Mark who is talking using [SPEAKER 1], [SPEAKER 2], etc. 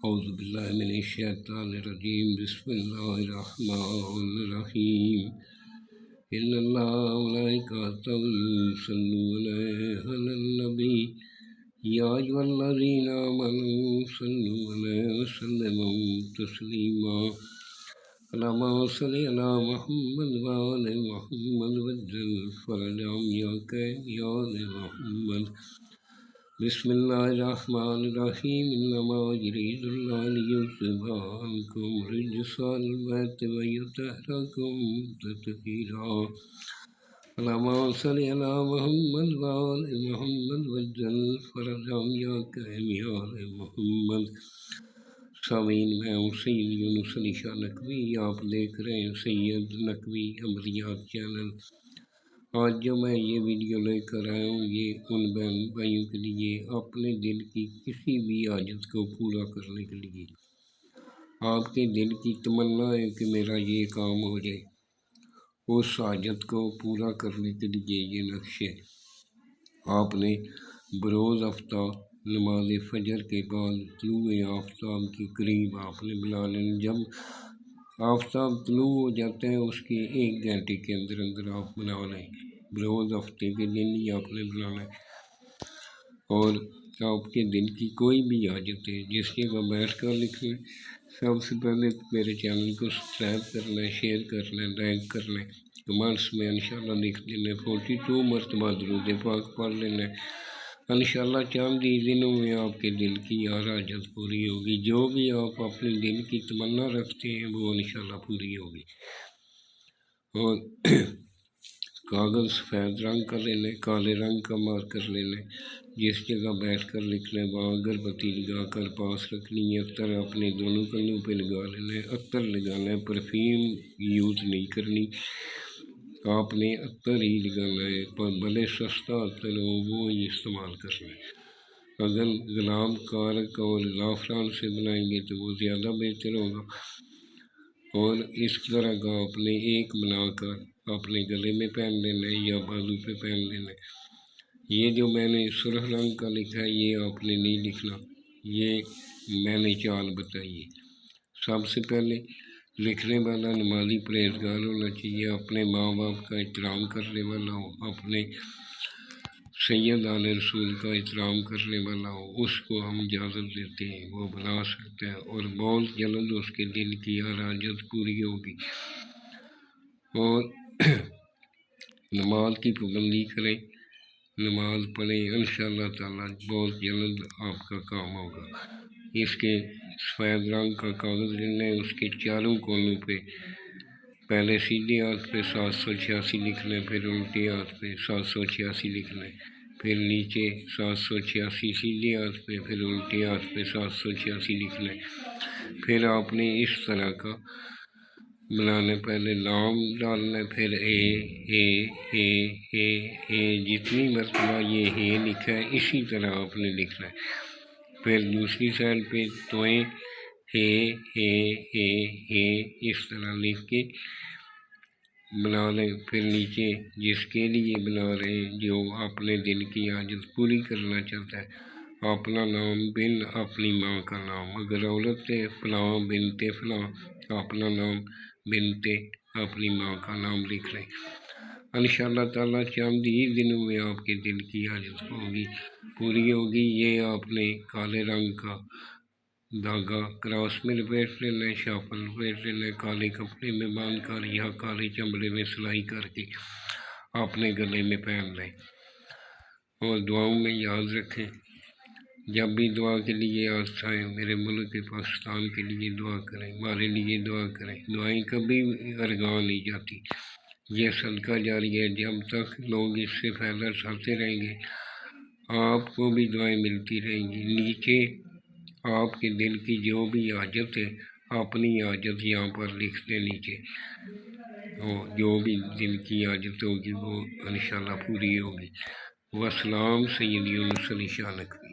[SPEAKER 1] اعوذ باللہ من الشیطان الرجیم بسم اللہ الرحمن الرحیم ان اللہ ملائکتہ یصلون علی النبی یا ایھا الذین آمنوا صلوا علیہ وسلموا تسلیما اللہم صل علی محمد وآل محمد وعجل فرجهم یا محمد بسم اللہ الرحمن الرحیم انما یرید اللہ لیذھب عنکم رجس البیت ویطہرکم تطہیرا اللہم صل علی محمد وآل محمد وعجل فرجهم یا محمد۔ سامعین، میں ہوں سید یونس علی شاہ نقوی، آپ دیکھ رہے ہیں سید نقوی عملیات چینل۔ آج جو میں یہ ویڈیو لے کر آیا ہوں یہ ان بہن بھائیوں کے لیے اپنے دل کی کسی بھی حاجت کو پورا کرنے کے لیے۔ آپ کے دل کی تمنا ہے کہ میرا یہ کام ہو جائے، اس حاجت کو پورا کرنے کے لیے یہ نقشے آپ نے بروز ہفتہ نماز فجر کے بعد طلوع آفتاب کے قریب آپ نے بلا لینا۔ جب آفتاب طلوع ہو جاتا ہے اس کے 1 گھنٹے کے اندر اندر آپ بنا لیں۔ بروز ہفتے کے دن ہی آپ نے بنانا ہے، اور آپ کے دل کی کوئی بھی حاجت ہے جس جگہ بیٹھ کر لکھ لیں۔ سب سے پہلے میرے چینل کو سبسکرائب کر لیں، شیئر کر لیں، لائک کر لیں، کمنٹس میں انشاءاللہ لکھ دینا، 42 مرتبہ درود پاک پڑھ لینا۔ انشاءاللہ چند ہی دنوں میں آپ کے دل کی ہر حاجت پوری ہوگی۔ جو بھی آپ اپنے دل کی تمنا رکھتے ہیں وہ انشاءاللہ پوری ہوگی۔ اور کاغذ سفید رنگ کا لے لیں، کالے رنگ کا مارکر لے لیں، جس جگہ بیٹھ کر لکھ لیں وہاں اگر بتی لگا کر پاس رکھنی ہے۔ عطر اپنے دونوں کندھوں پہ لگا لینا ہے۔ عطر لگانا ہے، پرفیوم یوز نہیں کرنی، آپ نے عطر ہی لگانا ہے، بھلے سستا عطر ہو وہ ہی استعمال کرنا ہے۔ اگر غلام کارک اور زعفران سے بنائیں گے تو وہ زیادہ بہتر ہوگا۔ اور اس طرح کا آپ نے ایک بنا کر اپنے گلے میں پہن لینا ہے یا بازو پہ پہن لینا ہے۔ یہ جو میں نے سرخ رنگ کا لکھا ہے یہ آپ نے نہیں لکھنا، یہ میں نے چال بتائی ہے۔ سب سے پہلے لکھنے والا نمازی پرہیزگار ہونا چاہیے، اپنے ماں باپ کا احترام کرنے والا ہو، اپنے سید آل رسول کا احترام کرنے والا ہو، اس کو ہم اجازت دیتے ہیں، وہ بنا سکتا ہے، اور بہت جلد اس کے دل کی ہر حاجت پوری ہوگی۔ اور نماز کی پابندی کریں، نماز پڑھیں، انشاءاللہ تعالیٰ بہت جلد آپ کا کام ہوگا۔ اس کے سفید رنگ کا کاغذ لینا ہے، اس کے چاروں کونوں پہ پہلے سیدھے ہاتھ پہ 786 لکھ لیں، پھر الٹے ہاتھ پہ 786 لکھ لیں، پھر نیچے 786 سیدھے ہاتھ پہ، پھر الٹے ہاتھ پہ 786 لکھ لیں۔ پھر آپ نے اس طرح کا بنانا، پہلے لام ڈالنا ہے، پھر اے جتنی مرتبہ یہ ہے لکھا ہے اسی طرح آپ نے لکھنا ہے۔ پھر دوسری سائڈ پہ توئیں اس طرح لکھ کے بنا لیں۔ پھر نیچے جس کے لیے بنا رہے ہیں، جو اپنے دل کی حاجت پوری کرنا چاہتا ہے، اپنا نام بن اپنی ماں کا نام، اگر عورت ہے فلاں بنت فلاں، اپنا نام بنت اپنی ماں کا نام لکھ لیں۔ انشاءاللہ تعالیٰ چند ہی دنوں میں آپ کے دل کی حاجت پوری ہوگی۔ یہ آپ نے کالے رنگ کا دھاگا کراس میں لپیٹ لینا ہے، شاپل لپیٹ لینا ہے، کالے کپڑے میں باندھ کر یا کالے چمڑے میں سلائی کر کے اپنے گلے میں پہن لیں۔ اور دعاؤں میں یاد رکھیں، جب بھی دعا کے لیے آئیں میرے ملک پاکستان کے لیے دعا کریں، ہمارے لیے دعا کریں۔ دعائیں کبھی ارغاں نہیں جاتی، یہ صدقہ جاری ہے، جب تک لوگ اس سے فائدہ اٹھاتے رہیں گے آپ کو بھی دعائیں ملتی رہیں گی۔ نیچے آپ کے دل کی جو بھی حاجت ہے اپنی حاجت یہاں پر لکھ دیں نیچے، جو بھی دل کی حاجت ہوگی وہ انشاءاللہ پوری ہوگی۔ والسلام، سید یونس علی شاہ نقوی۔